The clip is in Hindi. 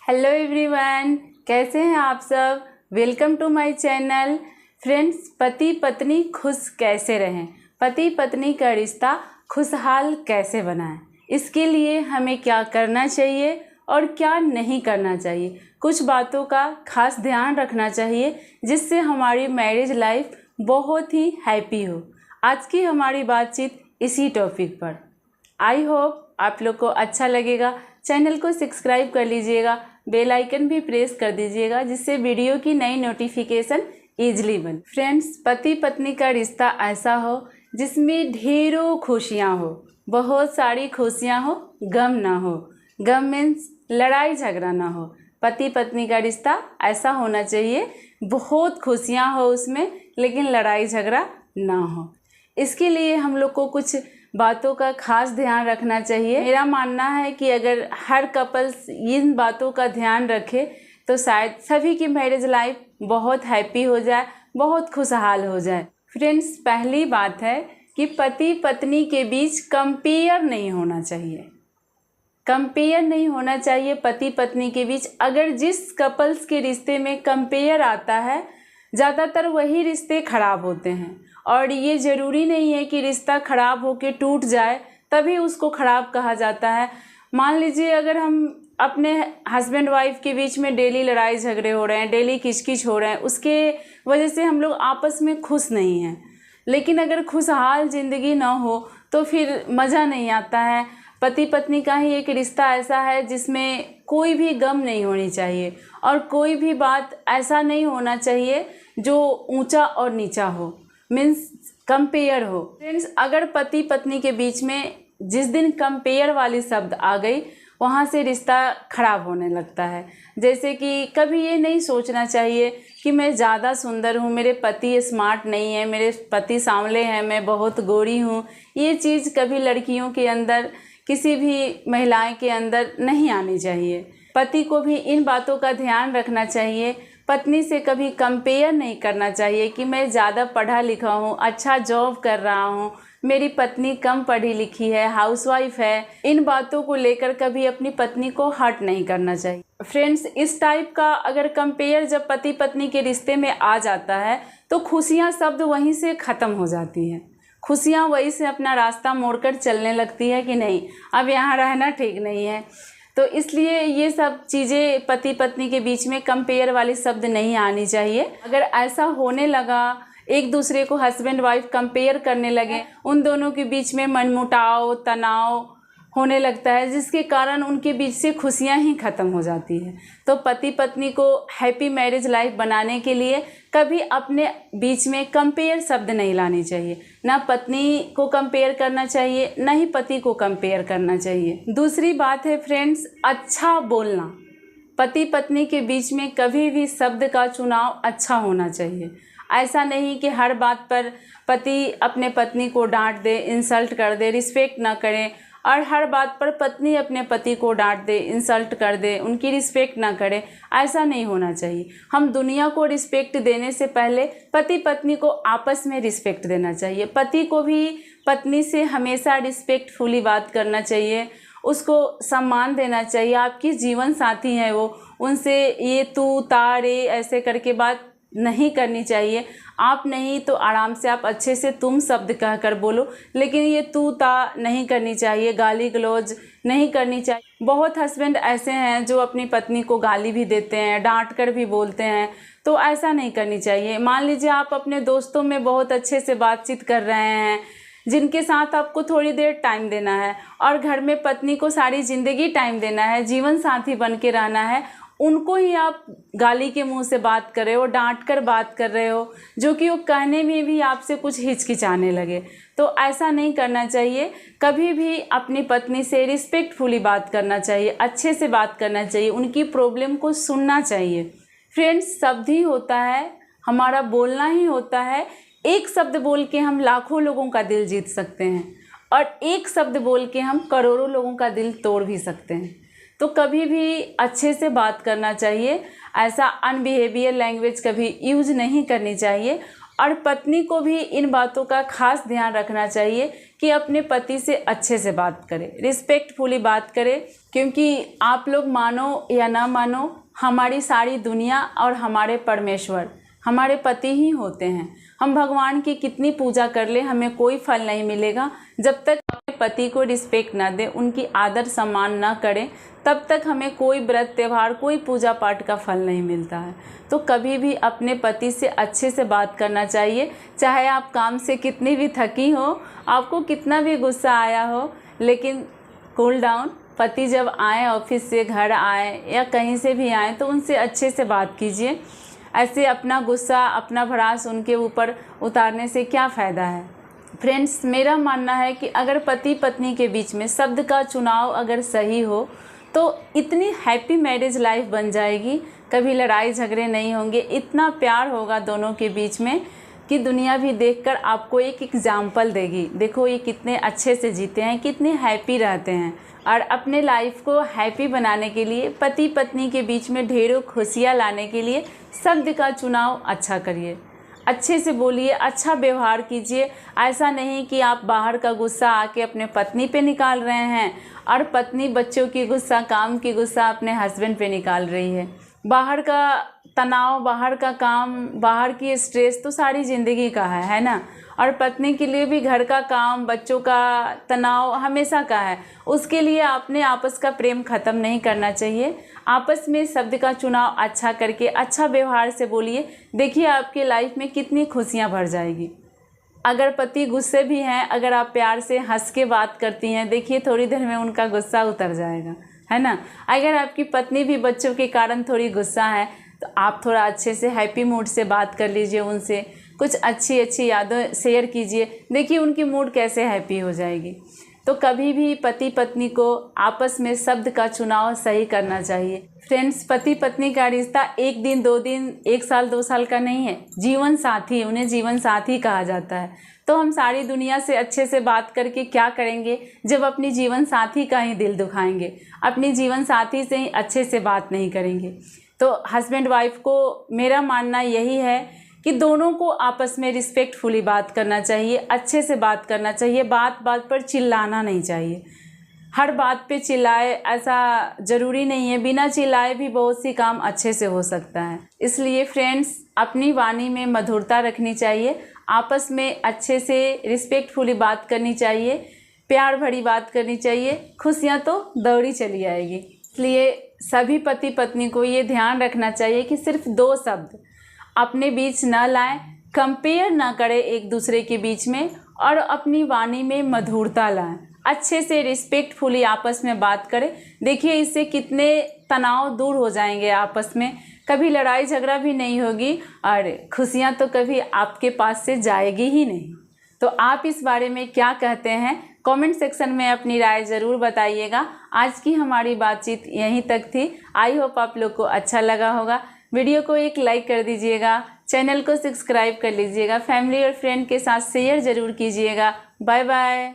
हेलो एवरीवन, कैसे हैं आप सब। Welcome to my channel. Friends, पति पत्नी खुश कैसे रहें, पति पत्नी का रिश्ता खुशहाल कैसे बनाएं, इसके लिए हमें क्या करना चाहिए और क्या नहीं करना चाहिए, कुछ बातों का खास ध्यान रखना चाहिए जिससे हमारी मैरिज लाइफ बहुत ही हैप्पी हो। आज की हमारी बातचीत इसी टॉपिक पर। आई होप आप लोग को अच्छा लगेगा। चैनल को सब्सक्राइब कर लीजिएगा, बेल आइकन भी प्रेस कर दीजिएगा जिससे वीडियो की नई नोटिफिकेशन ईजिली बने। फ्रेंड्स, पति पत्नी का रिश्ता ऐसा हो जिसमें ढेरों खुशियां हो, बहुत सारी खुशियां हो, गम ना हो। गम मीन्स लड़ाई झगड़ा ना हो। पति पत्नी का रिश्ता ऐसा होना चाहिए, बहुत खुशियां हो उसमें, लेकिन लड़ाई झगड़ा ना हो। इसके लिए हम लोग को कुछ बातों का खास ध्यान रखना चाहिए। मेरा मानना है कि अगर हर कपल्स इन बातों का ध्यान रखे तो शायद सभी की मैरिज लाइफ बहुत हैप्पी हो जाए, बहुत खुशहाल हो जाए। फ्रेंड्स, पहली बात है कि पति पत्नी के बीच कंपेयर नहीं होना चाहिए। कंपेयर नहीं होना चाहिए पति पत्नी के बीच। अगर जिस कपल्स के रिश्ते में कंपेयर आता है, ज़्यादातर वही रिश्ते खराब होते हैं। और ये ज़रूरी नहीं है कि रिश्ता खराब होके टूट जाए तभी उसको खराब कहा जाता है। मान लीजिए अगर हम अपने हस्बैंड वाइफ के बीच में डेली लड़ाई झगड़े हो रहे हैं, डेली किचकिच हो रहे हैं, उसके वजह से हम लोग आपस में खुश नहीं हैं। लेकिन अगर खुशहाल ज़िंदगी ना हो तो फिर मज़ा नहीं आता है। पति पत्नी का ही एक रिश्ता ऐसा है जिसमें कोई भी गम नहीं होनी चाहिए और कोई भी बात ऐसा नहीं होना चाहिए जो ऊंचा और नीचा हो, मीन्स कंपेयर हो। फ्रेंड्स, अगर पति पत्नी के बीच में जिस दिन कंपेयर वाली शब्द आ गई, वहाँ से रिश्ता खराब होने लगता है। जैसे कि कभी ये नहीं सोचना चाहिए कि मैं ज़्यादा सुंदर हूँ, मेरे पति स्मार्ट नहीं है, मेरे पति सांवले हैं, मैं बहुत गोरी हूँ। ये चीज़ कभी लड़कियों के अंदर, किसी भी महिलाएं के अंदर नहीं आनी चाहिए। पति को भी इन बातों का ध्यान रखना चाहिए। पत्नी से कभी कंपेयर नहीं करना चाहिए कि मैं ज़्यादा पढ़ा लिखा हूँ, अच्छा जॉब कर रहा हूँ, मेरी पत्नी कम पढ़ी लिखी है, हाउसवाइफ है। इन बातों को लेकर कभी अपनी पत्नी को हर्ट नहीं करना चाहिए। फ्रेंड्स, इस टाइप का अगर कंपेयर जब पति पत्नी के रिश्ते में आ जाता है तो खुशियाँ शब्द वहीं से ख़त्म हो जाती हैं। खुशियाँ वहीं से अपना रास्ता मोड़कर चलने लगती है कि नहीं, अब यहाँ रहना ठीक नहीं है। तो इसलिए ये सब चीज़ें पति पत्नी के बीच में कंपेयर वाली शब्द नहीं आनी चाहिए। अगर ऐसा होने लगा, एक दूसरे को हस्बैंड वाइफ कंपेयर करने लगे, उन दोनों के बीच में मनमुटाव, तनाव होने लगता है, जिसके कारण उनके बीच से खुशियां ही ख़त्म हो जाती हैं। तो पति पत्नी को हैप्पी मैरिज लाइफ बनाने के लिए कभी अपने बीच में कंपेयर शब्द नहीं लानी चाहिए। ना पत्नी को कंपेयर करना चाहिए, ना ही पति को कंपेयर करना चाहिए। दूसरी बात है फ्रेंड्स, अच्छा बोलना। पति पत्नी के बीच में कभी भी शब्द का चुनाव अच्छा होना चाहिए। ऐसा नहीं कि हर बात पर पति अपने पत्नी को डांट दे, इंसल्ट कर दे, रिस्पेक्ट ना करे, और हर बात पर पत्नी अपने पति को डांट दे, इंसल्ट कर दे, उनकी रिस्पेक्ट ना करे। ऐसा नहीं होना चाहिए। हम दुनिया को रिस्पेक्ट देने से पहले पति पत्नी को आपस में रिस्पेक्ट देना चाहिए। पति को भी पत्नी से हमेशा रिस्पेक्टफुली बात करना चाहिए, उसको सम्मान देना चाहिए। आपकी जीवन साथी है वो, उनसे ये तू ता रे ऐसे करके बात नहीं करनी चाहिए। आप नहीं तो आराम से आप अच्छे से तुम शब्द कहकर बोलो, लेकिन ये तू ता नहीं करनी चाहिए, गाली गलौज नहीं करनी चाहिए। बहुत हस्बैंड ऐसे हैं जो अपनी पत्नी को गाली भी देते हैं, डांट कर भी बोलते हैं, तो ऐसा नहीं करनी चाहिए। मान लीजिए आप अपने दोस्तों में बहुत अच्छे से बातचीत कर रहे हैं, जिनके साथ आपको थोड़ी देर टाइम देना है, और घर में पत्नी को सारी ज़िंदगी टाइम देना है, जीवन साथी बन के रहना है, उनको ही आप गाली के मुंह से बात कर रहे हो, डांट कर बात कर रहे हो, जो कि वो कहने में भी आपसे कुछ हिचकिचाने लगे। तो ऐसा नहीं करना चाहिए। कभी भी अपनी पत्नी से रिस्पेक्टफुली बात करना चाहिए, अच्छे से बात करना चाहिए, उनकी प्रॉब्लम को सुनना चाहिए। फ्रेंड्स, शब्द ही होता है, हमारा बोलना ही होता है। एक शब्द बोल के हम लाखों लोगों का दिल जीत सकते हैं, और एक शब्द बोल के हम करोड़ों लोगों का दिल तोड़ भी सकते हैं। तो कभी भी अच्छे से बात करना चाहिए, ऐसा अनबिहेवियर लैंग्वेज कभी यूज नहीं करनी चाहिए। और पत्नी को भी इन बातों का खास ध्यान रखना चाहिए कि अपने पति से अच्छे से बात करें, रिस्पेक्टफुली बात करें, क्योंकि आप लोग मानो या ना मानो हमारी सारी दुनिया और हमारे परमेश्वर हमारे पति ही होते हैं। हम भगवान की कितनी पूजा कर ले हमें कोई फल नहीं मिलेगा जब तक अपने पति को रिस्पेक्ट ना दें, उनकी आदर सम्मान ना करें, तब तक हमें कोई व्रत त्यौहार कोई पूजा पाठ का फल नहीं मिलता है। तो कभी भी अपने पति से अच्छे से बात करना चाहिए, चाहे आप काम से कितनी भी थकी हो, आपको कितना भी गुस्सा आया हो, लेकिन कूल डाउन। पति जब आए ऑफिस से घर आए या कहीं से भी आए तो उनसे अच्छे से बात कीजिए। ऐसे अपना गुस्सा अपना भड़ास उनके ऊपर उतारने से क्या फ़ायदा है। फ्रेंड्स, मेरा मानना है कि अगर पति पत्नी के बीच में शब्द का चुनाव अगर सही हो तो इतनी हैप्पी मैरिज लाइफ बन जाएगी, कभी लड़ाई झगड़े नहीं होंगे, इतना प्यार होगा दोनों के बीच में कि दुनिया भी देखकर आपको एक एग्जाम्पल देगी। देखो ये कितने अच्छे से जीते हैं, कितने हैप्पी रहते हैं। और अपने लाइफ को हैप्पी बनाने के लिए, पति पत्नी के बीच में ढेरों खुशियाँ लाने के लिए शब्द का चुनाव अच्छा करिए, अच्छे से बोलिए, अच्छा व्यवहार कीजिए। ऐसा नहीं कि आप बाहर का गुस्सा आके अपने पत्नी पे निकाल रहे हैं और पत्नी बच्चों की गुस्सा, काम की गुस्सा अपने हस्बैंड पे निकाल रही है। बाहर का तनाव, बाहर का काम, बाहर की स्ट्रेस तो सारी ज़िंदगी का है ना। और पत्नी के लिए भी घर का काम, बच्चों का तनाव हमेशा का है। उसके लिए आपने आपस का प्रेम ख़त्म नहीं करना चाहिए। आपस में शब्द का चुनाव अच्छा करके अच्छा व्यवहार से बोलिए, देखिए आपकी लाइफ में कितनी खुशियाँ भर जाएगी। अगर पति गुस्से भी हैं, अगर आप प्यार से हंस के बात करती हैं, देखिए थोड़ी देर में उनका गुस्सा उतर जाएगा, है ना। अगर आपकी पत्नी भी बच्चों के कारण थोड़ी गुस्सा है तो आप थोड़ा अच्छे से हैप्पी मूड से बात कर लीजिए, उनसे कुछ अच्छी अच्छी यादें शेयर कीजिए, देखिए उनकी मूड कैसे हैप्पी हो जाएगी। तो कभी भी पति पत्नी को आपस में शब्द का चुनाव सही करना चाहिए। फ्रेंड्स, पति पत्नी का रिश्ता एक दिन, 2 दिन, 1 साल, 2 साल का नहीं है, जीवन साथी, उन्हें जीवन साथी कहा जाता है। तो हम सारी दुनिया से अच्छे से बात करके क्या करेंगे जब अपनी जीवन साथी का ही दिल दुखाएंगे, अपनी जीवन साथी से ही अच्छे से बात नहीं करेंगे। तो हस्बैंड वाइफ को मेरा मानना यही है कि दोनों को आपस में रिस्पेक्टफुली बात करना चाहिए, अच्छे से बात करना चाहिए, बात बात पर चिल्लाना नहीं चाहिए। हर बात पे चिल्लाए ऐसा ज़रूरी नहीं है, बिना चिल्लाए भी बहुत सी काम अच्छे से हो सकता है। इसलिए फ्रेंड्स, अपनी वाणी में मधुरता रखनी चाहिए, आपस में अच्छे से रिस्पेक्टफुली बात करनी चाहिए, प्यार भरी बात करनी चाहिए, खुशियाँ तो दौड़ी चली आएगी। इसलिए सभी पति पत्नी को ये ध्यान रखना चाहिए कि सिर्फ 2 शब्द अपने बीच न लाएं, कंपेयर ना करें एक दूसरे के बीच में, और अपनी वाणी में मधुरता लाएं, अच्छे से रिस्पेक्टफुली आपस में बात करें। देखिए इससे कितने तनाव दूर हो जाएंगे आपस में, कभी लड़ाई झगड़ा भी नहीं होगी और खुशियां तो कभी आपके पास से जाएगी ही नहीं। तो आप इस बारे में क्या कहते हैं, कमेंट सेक्शन में अपनी राय ज़रूर बताइएगा। आज की हमारी बातचीत यहीं तक थी। आई होप आप लोग को अच्छा लगा होगा। वीडियो को एक लाइक कर दीजिएगा, चैनल को सब्सक्राइब कर लीजिएगा, फैमिली और फ्रेंड के साथ शेयर ज़रूर कीजिएगा। Bye bye.